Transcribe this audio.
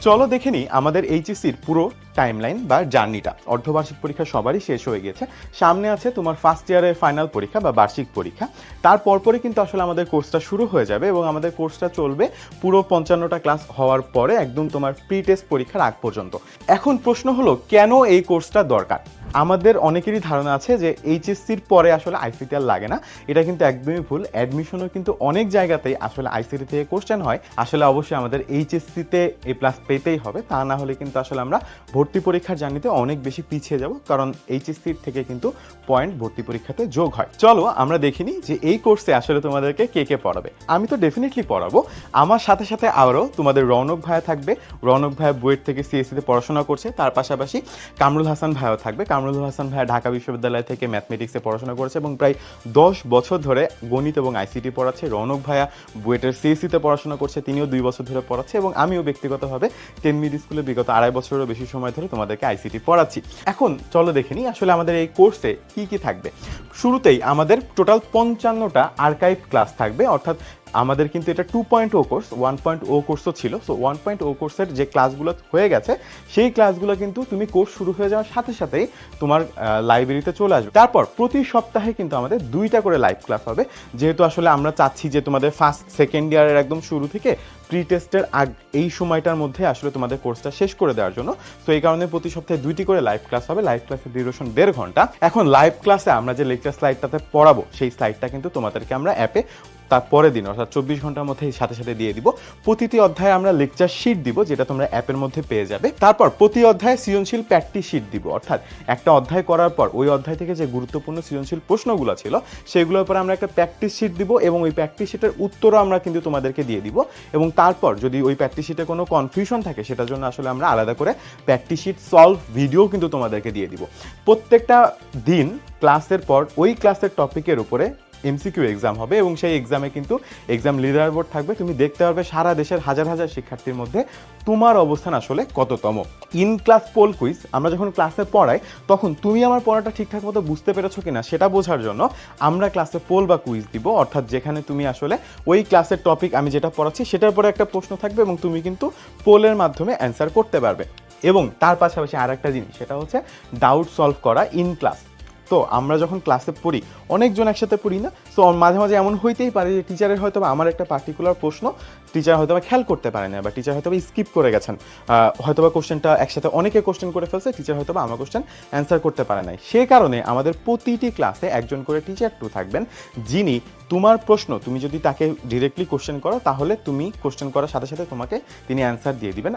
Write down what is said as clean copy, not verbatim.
চলো দেখে নিই আমাদের এইচএসসির পুরো টাইমলাইন বা জার্নিটা। অর্ধবার্ষিক পরীক্ষা সবারই শেষ হয়ে গেছে, সামনে আছে তোমার ফার্স্ট ইয়ারের ফাইনাল পরীক্ষা বা বার্ষিক পরীক্ষা। তারপরে কিন্তু আসলে আমাদের কোর্সটা শুরু হয়ে যাবে এবং আমাদের কোর্সটা চলবে পুরো 55টা ক্লাস হওয়ার পরে একদম তোমার প্রি টেস্ট পরীক্ষার আগ পর্যন্ত। এখন প্রশ্ন হলো কেন এই কোর্সটা দরকার। আমাদের অনেকেরই ধারণা আছে যে এইচএসসির পরে আসলে আইসিটি আর লাগে না, এটা কিন্তু একদমই ভুল। অ্যাডমিশনও কিন্তু অনেক জায়গাতেই আসলে আইসিটি থেকে কোশ্চেন হয়। আসলে অবশ্যই আমাদের এইচএসসিতে এ প্লাস পেতেই হবে, তা না হলে কিন্তু আসলে আমরা ভর্তি পরীক্ষার জার্নিতে অনেক বেশি পিছিয়ে যাব, কারণ এইচএসসির থেকে কিন্তু পয়েন্ট ভর্তি পরীক্ষাতে যোগ হয়। চলো আমরা দেখিনি যে এই কোর্সে আসলে তোমাদেরকে কে কে পড়াবে। আমি তো ডেফিনেটলি পড়াবো, আমার সাথে সাথে আরও তোমাদের রৌনক ভাইয়া থাকবে। রৌনক ভাইয়া বুয়েট থেকে সিএসসিতে পড়াশোনা করছে, তার পাশাপাশি কামরুল হাসান ভাইয়াও থাকবে। কামরুল হাসান ভাইয়া ঢাকা বিশ্ববিদ্যালয় থেকে ম্যাথমেটিক্সে পড়াশোনা করেছে এবং প্রায় 10 বছর ধরে গণিত এবং আইসিটি পড়াচ্ছে। রৌনক ভাইয়া বুয়েটের সিএসসিতে পড়াশোনা করছে, তিনিও 2 বছর ধরে পড়াচ্ছে এবং আমিও ব্যক্তিগতভাবে 10 মিড স্কুলে বিগত 2.5 বছরেরও বেশি সময় ধরে তোমাদেরকে আইসিটি পড়াচ্ছি। এখন চলো দেখে নিই আসলে আমাদের এই কোর্সে কি কি থাকবে। শুরুতেই আমাদের টোটাল 55টা আর্কাইভ ক্লাস থাকবে, অর্থাৎ আমাদের কিন্তু এটা 2.0 কোর্স, 1.0 কোর্সও ছিল। সো 1.0 কোর্সের যে ক্লাসগুলো হয়ে গেছে সেই ক্লাসগুলো কিন্তু তুমি কোর্স শুরু হয়ে যাওয়ার সাথে সাথেই তোমার লাইব্রেরিতে চলে আসবে। তারপর প্রতি সপ্তাহে কিন্তু আমাদের 2টা করে লাইভ ক্লাস হবে, যেহেতু আসলে আমরা চাচ্ছি যে তোমাদের ফার্স্ট সেকেন্ড ইয়ারের একদম শুরু থেকে প্রি টেস্টের এই সময়টার মধ্যে আসলে তোমাদের কোর্সটা শেষ করে দেওয়ার জন্য। তো এই কারণে প্রতি সপ্তাহে 2টি করে লাইভ ক্লাস হবে। লাইভ ক্লাসের ডিউরেশন 1.5 ঘন্টা। এখন লাইভ ক্লাসে আমরা যে লেকচার স্লাইডটাতে পড়াবো সেই স্লাইডটা কিন্তু তোমাদেরকে আমরা অ্যাপে তার পরের দিন অর্থাৎ 24 ঘন্টার মধ্যে সাথে সাথে দিয়ে দিব। প্রতিটি অধ্যায়ে আমরা লেকচার শিট দিব, যেটা তোমরা অ্যাপের মধ্যে পেয়ে যাবে। তারপর প্রতি অধ্যায়ে সৃজনশীল প্র্যাকটিস শিট দিব, অর্থাৎ একটা অধ্যায় করার পর ওই অধ্যায় থেকে যে গুরুত্বপূর্ণ সৃজনশীল প্রশ্নগুলো ছিল সেগুলোর উপর আমরা একটা প্র্যাকটিস শিট দিব এবং ওই প্র্যাকটিস শিটের উত্তরও আমরা কিন্তু তোমাদেরকে দিয়ে দিব। এবং তারপর যদি ওই প্র্যাকটিস শিটে কোনো কনফিউশন থাকে সেটার জন্য আসলে আমরা আলাদা করে প্র্যাকটিস শিট সলভ ভিডিও কিন্তু তোমাদেরকে দিয়ে দিব। প্রত্যেকটা দিন ক্লাসের পর ওই ক্লাসের টপিকের উপরে এমসিকিউ এক্সাম হবে এবং সেই এক্সামে কিন্তু এক্সাম লিডার বোর্ড থাকবে। তুমি দেখতে পারবে সারা দেশের হাজার হাজার শিক্ষার্থীর মধ্যে তোমার অবস্থান আসলে কততম। ইন ক্লাস পোল কুইজ আমরা যখন ক্লাসে পড়াই তখন তুমি আমার পড়াটা ঠিকঠাক মতো বুঝতে পেরেছো কিনা সেটা বোঝার জন্য আমরা ক্লাসে পোল বা কুইজ দিব, অর্থাৎ যেখানে তুমি আসলে ওই ক্লাসের টপিক আমি যেটা পড়াচ্ছি সেটার পরে একটা প্রশ্ন থাকবে এবং তুমি কিন্তু পোলের মাধ্যমে অ্যান্সার করতে পারবে। এবং তার পাশাপাশি আর একটা জিনিস, সেটা হচ্ছে ডাউট সলভ করা ইন ক্লাস। তো আমরা যখন ক্লাসে পড়ি অনেকজন একসাথে পড়ি না, সো মাঝে মাঝে এমন হইতেই পারে যে টিচারের হয়তো আমার একটা পার্টিকুলার প্রশ্ন টিচার হয়তো খেয়াল করতে পারে না বা টিচার হয়তো স্কিপ করে গেছেন, হয়তো বা কোশ্চেনটা একসাথে অনেকে কোশ্চেন করে ফেলছে, টিচার হয়তো আমার কোশ্চেন অ্যান্সার করতে পারে নাই। সে কারণে আমাদের প্রতিটি ক্লাসে একজন করে টিচার 2 থাকবেন, যিনি তোমার প্রশ্ন তুমি যদি তাকে ডিরেক্টলি কোশ্চেন করো তাহলে তুমি কোশ্চেন করার সাথে সাথে তোমাকে তিনি অ্যান্সার দিয়ে দিবেন।